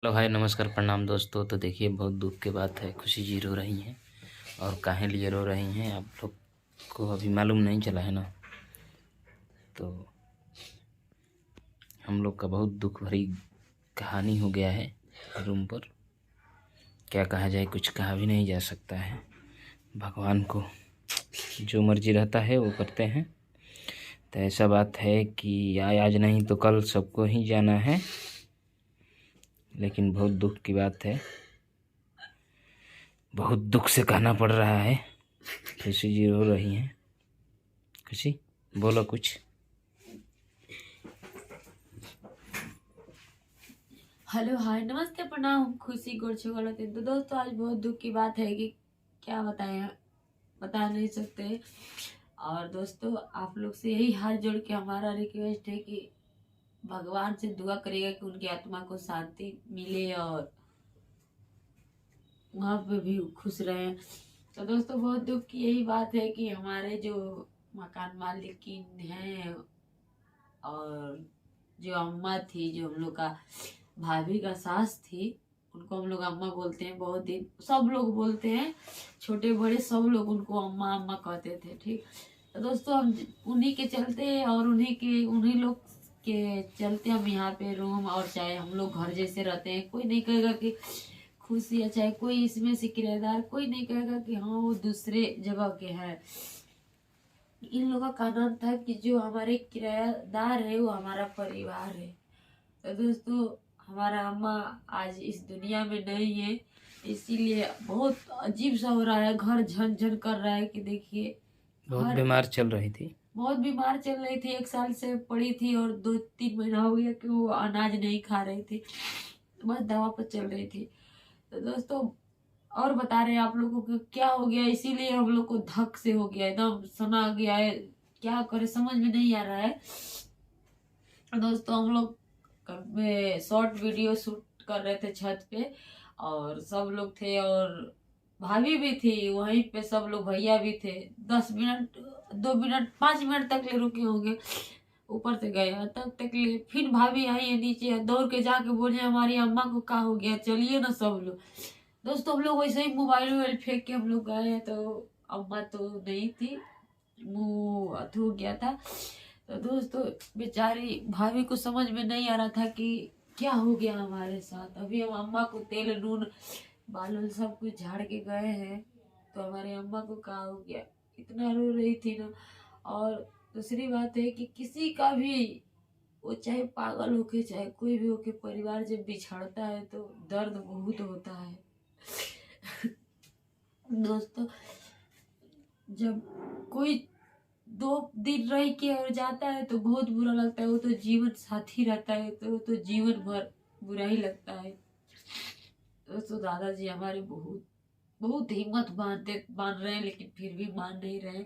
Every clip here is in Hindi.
हेलो हाय नमस्कार प्रणाम दोस्तों। तो देखिए बहुत दुख की बात है, खुशी जी रो रही हैं और काहे लिए रो रही हैं आप लोग को अभी मालूम नहीं चला है ना। तो हम लोग का बहुत दुख भरी कहानी हो गया है रूम पर। क्या कहा जाए, कुछ कहा भी नहीं जा सकता है। भगवान को जो मर्जी रहता है वो करते हैं। तो ऐसा बात है कि आज नहीं तो कल सबको ही जाना है, लेकिन बहुत दुख की बात है, बहुत दुख से कहना पड़ रहा है। खुशी जी रो रही हैं। खुशी बोलो कुछ। हेलो हाय नमस्ते प्रणाम खुशी गोरछे गलत है। तो दोस्तों आज बहुत दुख की बात है कि क्या बताएं, बता नहीं सकते। और दोस्तों आप लोग से यही हाथ जोड़ के हमारा रिक्वेस्ट है कि भगवान से दुआ करिएगा कि उनकी आत्मा को शांति मिले और वहाँ पे भी खुश रहें। तो दोस्तों बहुत दुख की यही बात है कि हमारे जो मकान मालिकिन हैं और जो अम्मा थी, जो हम लोग का भाभी का सास थी, उनको हम लोग अम्मा बोलते हैं। बहुत दिन सब लोग बोलते हैं, छोटे बड़े सब लोग उनको अम्मा अम्मा कहते थे। ठीक, तो दोस्तों हम उन्हीं के चलते और उन्हीं लोग के चलते हम यहाँ पे रूम, और चाहे हम लोग घर जैसे रहते हैं। कोई नहीं कहेगा कि खुशी है, चाहे कोई इसमें से किराएदार, कोई नहीं कहेगा कि हाँ वो दूसरे जगह के हैं। इन लोगों का नाम था कि जो हमारे किराएदार है वो हमारा परिवार है। तो दोस्तों हमारा अम्मा आज इस दुनिया में नहीं है, इसीलिए बहुत अजीब सा हो रहा है। घर झन झन कर रहा है कि देखिए बहुत हर बीमार चल रही थी। बहुत बीमार चल रही थी, 1 साल से पड़ी थी और 2-3 महीना हो गया कि वो अनाज नहीं खा रही थी, बस दवा पर चल रही थी। तो दोस्तों और बता रहे हैं आप लोगों को क्या हो गया, इसीलिए हम लोग को धक से हो गया, एकदम सना गया है। क्या करे समझ में नहीं आ रहा है। दोस्तों हम लोग शॉर्ट वीडियो शूट कर रहे थे छत पे, और सब लोग थे और भाभी भी थी वहीं पे, सब लोग भैया भी थे। 10 मिनट 2 मिनट 5 मिनट तक ले रुके होंगे, ऊपर से गए तब तक ले। फिर भाभी आई है नीचे, दौड़ के जाके बोले हमारी अम्मा को क्या हो गया, चलिए ना सब लोग। दोस्तों हम लोग वैसे ही मोबाइल वोबाइल फेंक के हम लोग गए हैं, तो अम्मा तो नहीं थी, मुंह अथू गया था। तो दोस्तों बेचारी भाभी को समझ में नहीं आ रहा था कि क्या हो गया हमारे साथ। अभी हम अम्मा को तेल नून बाल उल सब कुछ झाड़ के गए हैं, तो हमारे अम्मा को क्या हो गया, इतना रो रही थी ना। और दूसरी बात है कि किसी का भी, वो चाहे पागल होके चाहे कोई भी होके, परिवार जब बिछड़ता है तो दर्द बहुत होता है। दोस्तों जब कोई 2 दिन रह के और जाता है तो बहुत बुरा लगता है। वो तो जीवन साथी रहता है तो वो तो जीवन भर बुरा ही लगता है। दोस्तों दादाजी हमारे बहुत बहुत हिम्मत बांध रहे हैं, लेकिन फिर भी मान नहीं रहे।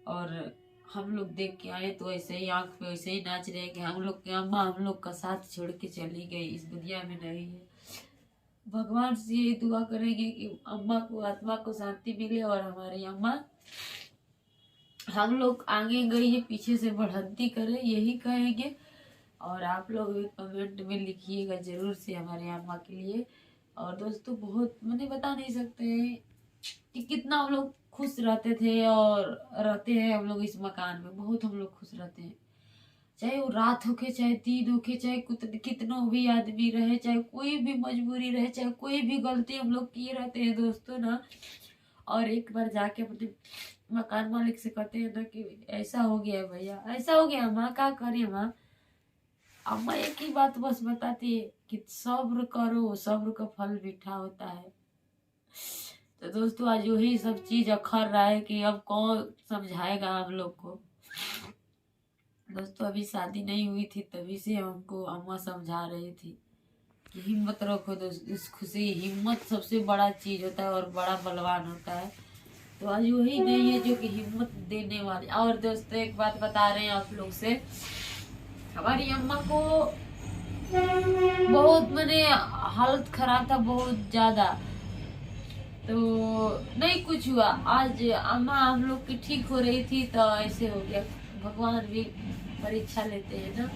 और हम लोग देख के आए तो ऐसे ही आंख पे वैसे ही नाच रहे हैं कि हम लोग की अम्मा हम लोग का साथ छोड़ के चली गई, इस दुनिया में नहीं है। भगवान से यही दुआ करेंगे कि अम्मा को आत्मा को शांति मिले और हमारी अम्मा हम लोग आगे गई है पीछे से बढ़ंती करे, यही कहेंगे। और आप लोग भी कमेंट में लिखिएगा जरूर से हमारे अम्मा के लिए। और दोस्तों बहुत मैंने बता नहीं सकते हैं कि कितना हम लोग खुश रहते थे और रहते हैं हम लोग इस मकान में। बहुत हम लोग खुश रहते हैं, चाहे वो रात होके चाहे दिन होके, चाहे कितनों भी आदमी रहे, चाहे कोई भी मजबूरी रहे, चाहे कोई भी गलती हम लोग किए रहते हैं दोस्तों ना। और एक बार जाके अपने मकान मालिक से कहते हैं ना कि ऐसा हो गया है भैया, ऐसा हो गया, माँ क्या करें माँ। अम्मा एक ही बात बस बताती है कि सब्र करो, सब्र का फल मीठा होता है। तो दोस्तों आज वही सब चीज अखर रहा है कि अब कौन समझाएगा हम लोग को। दोस्तों अभी शादी नहीं हुई थी तभी से हमको अम्मा समझा रही थी कि हिम्मत रखो दोस्त, इस खुशी हिम्मत सबसे बड़ा चीज होता है और बड़ा बलवान होता है। तो आज वही नहीं है जो कि हिम्मत देने वाले। और दोस्तों एक बात बता रहे हैं आप लोग से, हमारी अम्मा को बहुत मैंने हालत खराब था बहुत ज्यादा, तो नहीं कुछ हुआ। आज अम्मा हम लोग की ठीक हो रही थी तो ऐसे हो गया। भगवान भी परीक्षा लेते हैं ना।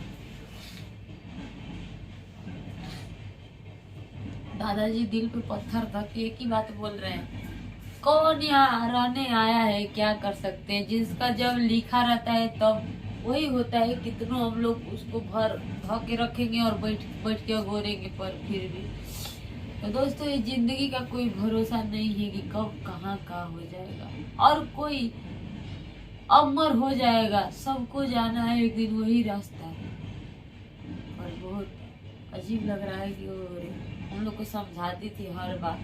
दादाजी दिल पे पत्थर रख के एक ही बात बोल रहे हैं, कौन यहाँ रहने आया है, क्या कर सकते हैं। जिसका जब लिखा रहता है तब वही होता है। कितनों हम लोग उसको भर के रखेंगे और बैठ के गोरेंगे, पर फिर भी। तो दोस्तों, ये जिंदगी का कोई भरोसा नहीं है कि कब कहाँ का हो जाएगा, और कोई अमर हो जाएगा। सबको जाना है एक दिन, वही रास्ता है। पर बहुत अजीब लग रहा है कि वो हम लोग को समझाती थी हर बार।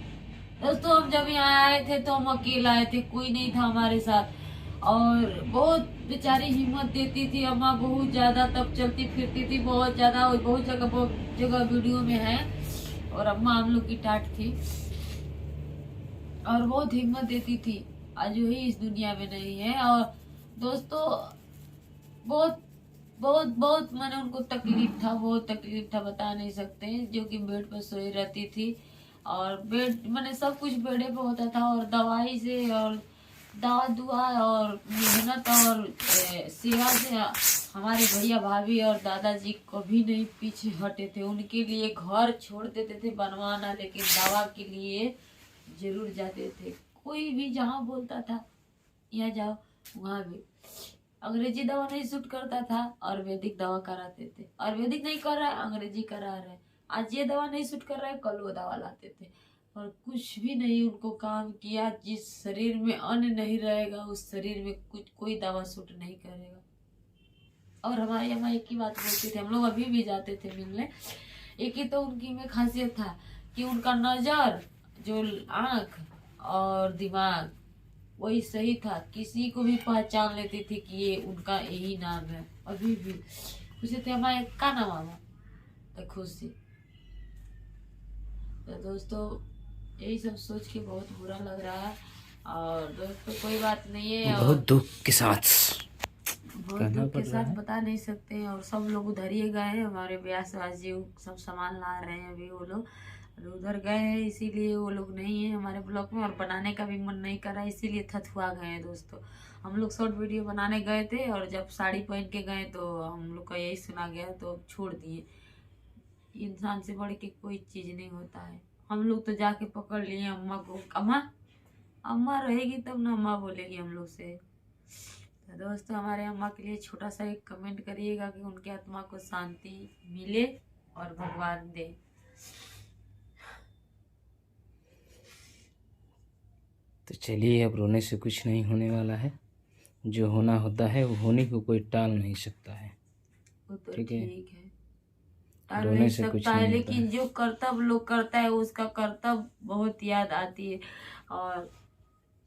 दोस्तों, हम जब यहाँ आए थे तो हम अकेला आए थे, कोई नहीं था हमारे साथ, और बहुत बेचारी हिम्मत देती थी अम्मा, बहुत ज्यादा। तब चलती फिरती थी बहुत ज्यादा, और बहुत जगह वीडियो में है। और अम्मा हम लोग की टाट थी और बहुत हिम्मत देती थी। आज वही इस दुनिया में नहीं है। और दोस्तों, बहुत बहुत बहुत मैंने उनको तकलीफ था, बहुत तकलीफ था, बता नहीं सकते। जो कि बेड पर सोई रहती थी, और बेड मैंने सब कुछ बेडे पे होता था, और दवाई से और दवा दुआ और मेहनत और सेवा से हमारे भैया भाभी और दादाजी कभी नहीं पीछे हटे थे। उनके लिए घर छोड़ देते थे बनवाना, लेकिन दवा के लिए जरूर जाते थे। कोई भी जहाँ बोलता था यहाँ जाओ, वहाँ भी। अंग्रेजी दवा नहीं सूट करता था, आयुर्वेदिक दवा कराते थे। आयुर्वेदिक नहीं कर रहा है, अंग्रेजी करा रहे हैं। आज ये दवा नहीं सूट कर रहा है, कल वो दवा लाते थे। और कुछ भी नहीं उनको काम किया। जिस शरीर में अन्न नहीं रहेगा, उस शरीर में कोई दवा सूट नहीं करेगा। और हमारी अम्मा एक ही बात बोलती थी, हम लोग अभी भी जाते थे मिलने। एक ही तो उनकी में खासियत था कि उनका नजर, जो आँख और दिमाग, वही सही था। किसी को भी पहचान लेती थी कि ये उनका यही नाम है। अभी भी पूछे थे हमारे का नाम आवा, तो खुशी। तो दोस्तों, यही सब सोच के बहुत बुरा लग रहा है। और दोस्तों, कोई बात नहीं है, और बहुत दुख के साथ बता नहीं सकते हैं। और सब लोग उधर ही गए हैं, हमारे ब्यासवासी सब सामान ला रहे हैं अभी वो लोग, उधर गए हैं, इसीलिए वो लोग नहीं है हमारे ब्लॉग में। और बनाने का भी मन नहीं कर रहा है, इसीलिए थथुआ गए हैं। दोस्तों, हम लोग शॉर्ट वीडियो बनाने गए थे, और जब साड़ी पहन के गए तो हम लोग का यही सुना गया, तो छोड़ दिए। इंसान से बढ़ के कोई चीज़ नहीं होता है। हम लोग तो जाके पकड़ लिए अम्मा को। अम्मा रहेगी तब ना अम्मा बोलेगी हम लोग से। तो दोस्तों, हमारे अम्मा के लिए छोटा सा एक कमेंट करिएगा कि उनके आत्मा को शांति मिले और भगवान दे। तो चलिए, अब रोने से कुछ नहीं होने वाला है। जो होना होता है वो होने को कोई टाल नहीं सकता है। वो तो ठीक है, टाल रोने नहीं से कुछ सकता है, नहीं लेकिन होता जो कर्तव्य लोग करता है उसका कर्तव्य बहुत याद आती है। और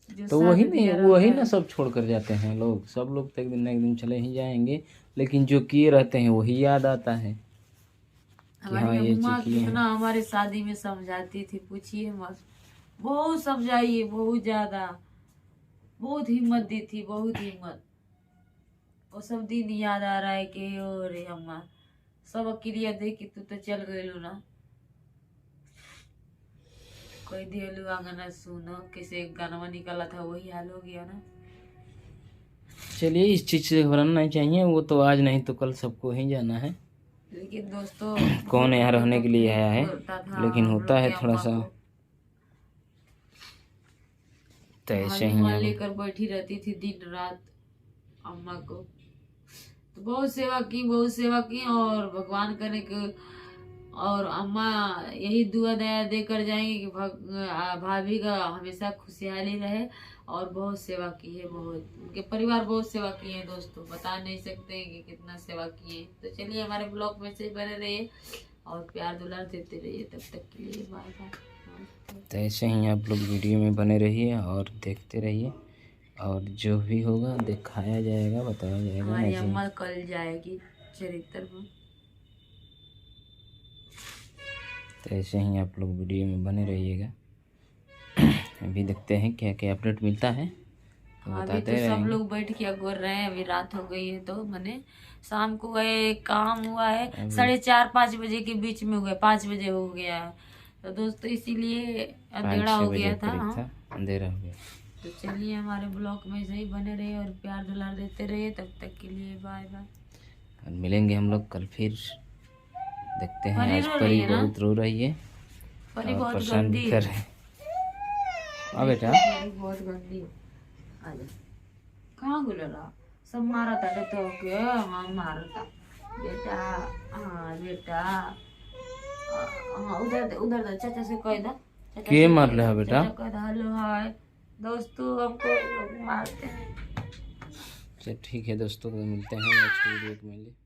जो तो साथ वही दिया नहीं, वही रहता ना है, सब छोड़ कर जाते हैं लोग। सब लोग तो एक दिन ना एक दिन चले ही जाएंगे, लेकिन जो किए रहते हैं वही याद आता है कि हाँ, हमारी ये अम्मा चीज किए हैं। कितना हमारे शादी में समझाती थी, पूछिए मत। बहुत समझाइए, बहुत ज्यादा, बहुत हिम्मत दी थी, बहुत हिम्मत। वो सब दिन याद आ रहा है कि ओ रे अम्मा, सब अकेलिया देख के तू तो चल गई ना। कोई दिलू आंगना सुनो, किसी गाना निकला था, वही हाल हो गया ना। चलिए, इस चीज से घबराना नहीं चाहिए। वो तो आज नहीं तो कल सबको ही जाना है। लेकिन दोस्तों, कौन यहाँ रहने के लिए आया है, होता था लेकिन हम होता लोग है के थोड़ा अम्मा सा। को। तो ऐसे ही हनुमान अब लेकर बैठी रहती थी दिन रात अम्मा को। तो बहुत सेवा की, बहुत सेवा की, और भगवान करे कि, और अम्मा यही दुआ दया देकर जाएंगे कि भाभी का हमेशा खुशहाली रहे। और बहुत सेवा की है, बहुत उनके परिवार बहुत सेवा किए हैं दोस्तों, बता नहीं सकते हैं कि कितना सेवा किए हैं। तो चलिए, हमारे ब्लॉग में से बने रहिए और प्यार दुलार देते रहिए। तब तक के लिए बाय बाय। तो ऐसे ही आप लोग वीडियो में बने रहिए और देखते रहिए, और जो भी होगा दिखाया जाएगा, बताया जाएगा। हमारी नहीं, अम्मा कल जाएगी चरित्र में। तो ऐसे ही आप लोग वीडियो में बने रहिएगा। अभी देखते हैं क्या क्या अपडेट मिलता है, तो अभी बताते तो सब रहेंगे। लोग बैठ के अगोर रहे हैं। अभी रात हो गई है, तो मैंने शाम को गए, काम हुआ है 4:30-5 बजे के बीच में हुआ, 5 बजे हो गया है। तो दोस्तों, इसीलिए अंधेरा 5-6 हो बजे गया था। करीब हाँ, था, अंधेरा हो गया। तो चलिए, हमारे ब्लॉग में सही बने रहिए और प्यार दुलार देते रहिए। तब तक के लिए बाय बाय। और मिलेंगे हम लोग कल फिर। देखते हैं, परी आज रो परी रही है ना? बहुत रो रही है, परी और बहुत परेशान गंदी भी है। कर रहे हैं। हाँ बेटा, परी बहुत गंदी है। आजा, कहाँ गुलला सब मारा था तो के हाँ मारता बेटा। हाँ बेटा, हाँ उधर उधर दे, चाचा से कह दो, चाचा के से मार कह रहा है दो, बेटा? चाचा कह दो हेलो हाय दोस्तों हमको लोग मारते हैं। चल ठीक है दोस्तों, तो मिलते हैं नेक्स्ट वीडियो में।